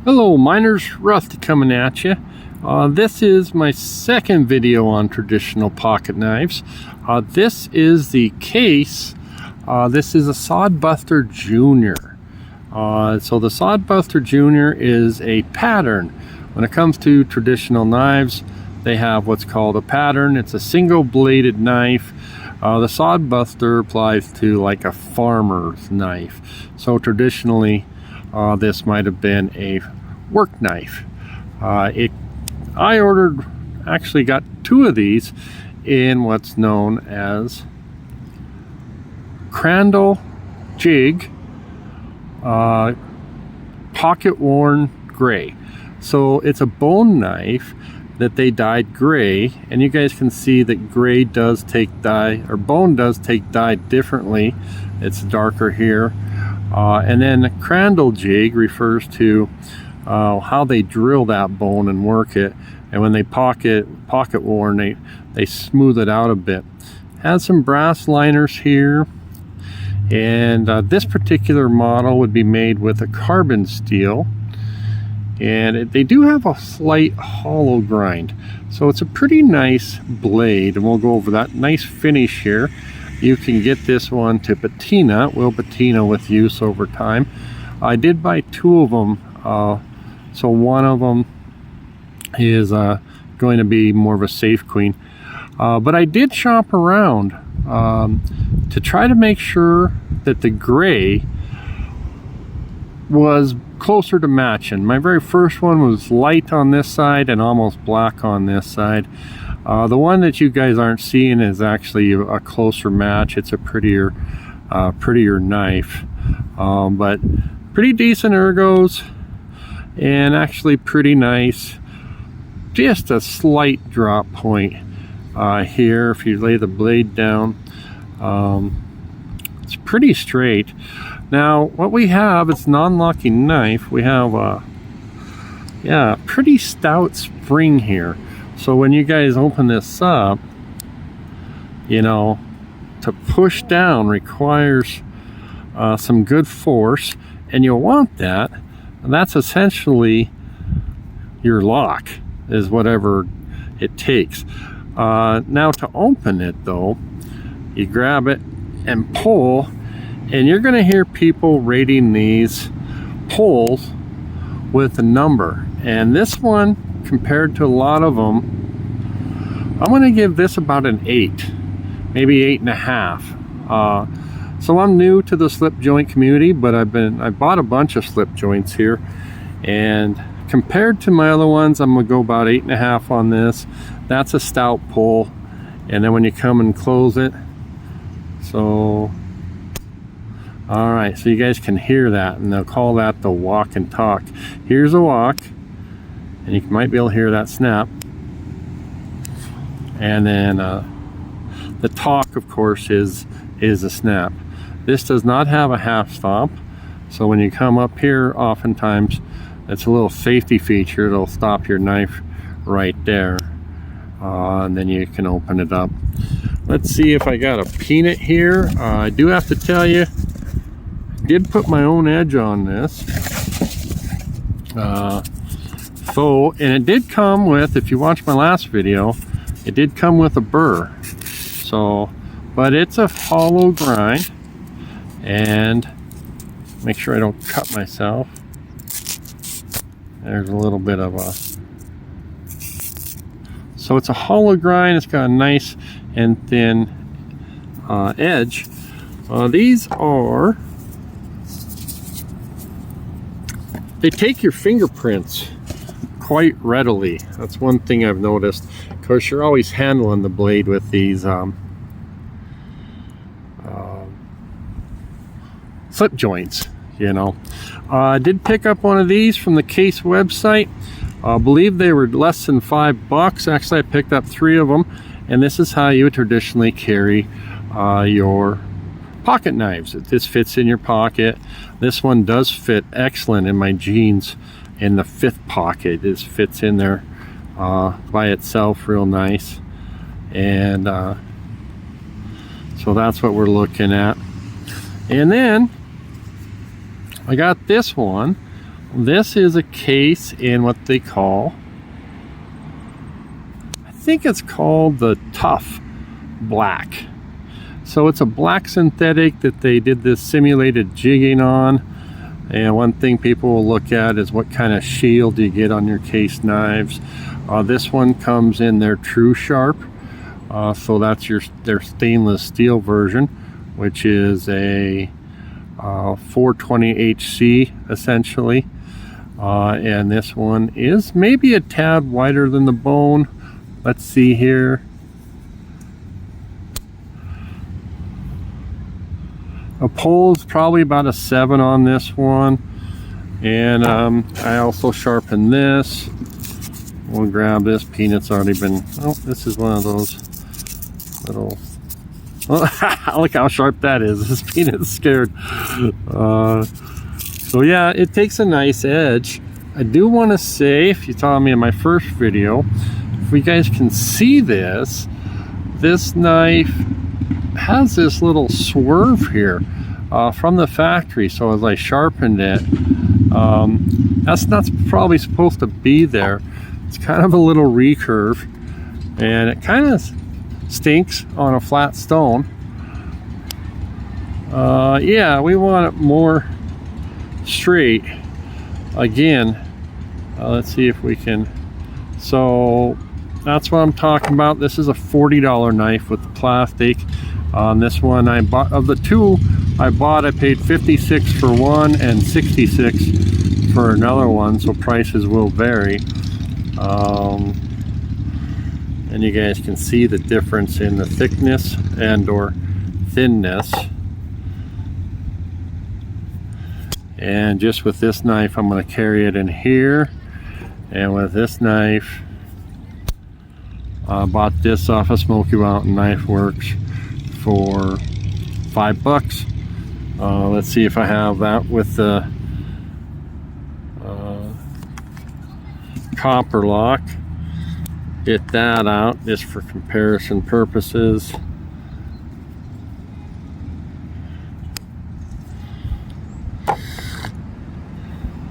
Hello miners, Rusty coming at you. This is my second video on traditional pocket knives. This is the Case. This is a Sod Buster Jr. So the Sod Buster Jr. is a pattern. When it comes to traditional knives, they have what's called a pattern. It's a single bladed knife. The Sod Buster applies to like a farmer's knife. So traditionally, this might have been a work knife. I ordered, actually got two of these in what's known as Crandall jig, pocket worn gray. So it's a bone knife that they dyed gray, and you guys can see that gray does take dye, or bone does take dye differently. It's darker here. And then Crandall jig refers to how they drill that bone and work it, and when they pocket worn, they smooth it out a bit. Has some brass liners here, and this particular model would be made with a carbon steel, and they do have a slight hollow grind, so it's a pretty nice blade, and we'll go over that. Nice finish here. You can get this one to patina. It will patina with use over time. I did buy two of them, so one of them is going to be more of a safe queen, but I did shop around to try to make sure that the gray was closer to matching. My very first one was light on this side and almost black on this side. The one that you guys aren't seeing is actually a closer match. It's a prettier knife, but pretty decent ergos, and actually pretty nice. Just a slight drop point here if you lay the blade down. It's pretty straight. Now what we have is non-locking knife. We have a pretty stout spring here. So when you guys open this up, you know, to push down requires some good force, and you'll want that. And that's essentially your lock, is whatever it takes. Now to open it though, you grab it and pull, and you're going to hear people rating these pulls with a number, and this one, compared to a lot of them, I'm going to give this about an 8, maybe 8.5. So I'm new to the slip joint community, but I bought a bunch of slip joints here, and compared to my other ones, I'm going to go about 8.5 on this. That's a stout pull, and then when you come and close it, so all right, so you guys can hear that, and they'll call that the walk and talk. Here's a walk, and you might be able to hear that snap, and then the talk, of course, is a snap. This does not have a half stop, so when you come up here, oftentimes it's a little safety feature. It'll stop your knife right there, and then you can open it up. Let's see if I got a peanut here. I do have to tell you, I did put my own edge on this. And it did come with, if you watched my last video, it did come with a burr. So, but it's a hollow grind, and make sure I don't cut myself. There's a little bit of a, so it's a hollow grind. It's got a nice and thin edge. These are, they take your fingerprints quite readily. That's one thing I've noticed. Of course, you're always handling the blade with these slip joints, you know. I did pick up one of these from the Case website. I believe they were less than $5. Actually, I picked up 3 of them, and this is how you would traditionally carry your pocket knives. This fits in your pocket. This one does fit excellent in my jeans in the 5th pocket. This fits in there by itself real nice, and so that's what we're looking at. And then I got this one. This is a case in what they call, I think it's called the Tough Black. So it's a black synthetic that they did this simulated jigging on. And one thing people will look at is what kind of shield you get on your case knives. This one comes in their True Sharp. So that's their stainless steel version, which is a 420 HC essentially. And this one is maybe a tad wider than the bone. Let's see here. A pole's probably about a 7 on this one. And I also sharpened this. We'll grab this. Peanut's already been, oh, this is one of those little, oh, look how sharp that is. This Peanut's scared. So yeah, it takes a nice edge. I do want to say, if you saw me in my first video, if you guys can see this, this knife has this little swerve here from the factory. So as I sharpened it, that's not probably supposed to be there. It's kind of a little recurve, and it kind of stinks on a flat stone. Yeah, we want it more straight. Again, let's see if we can. So that's what I'm talking about. This is a $40 knife with the plastic. On this one, I bought, of the two I paid $56 for one and $66 for another one, so prices will vary. And you guys can see the difference in the thickness and or thinness. And just with this knife, I'm going to carry it in here. And with this knife, I bought this off of Smoky Mountain Knife Works for $5. Let's see if I have that with the copper lock. Get that out just for comparison purposes.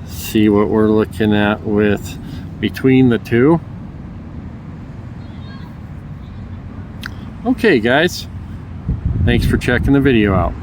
See what we're looking at with between the two. Okay guys, thanks for checking the video out.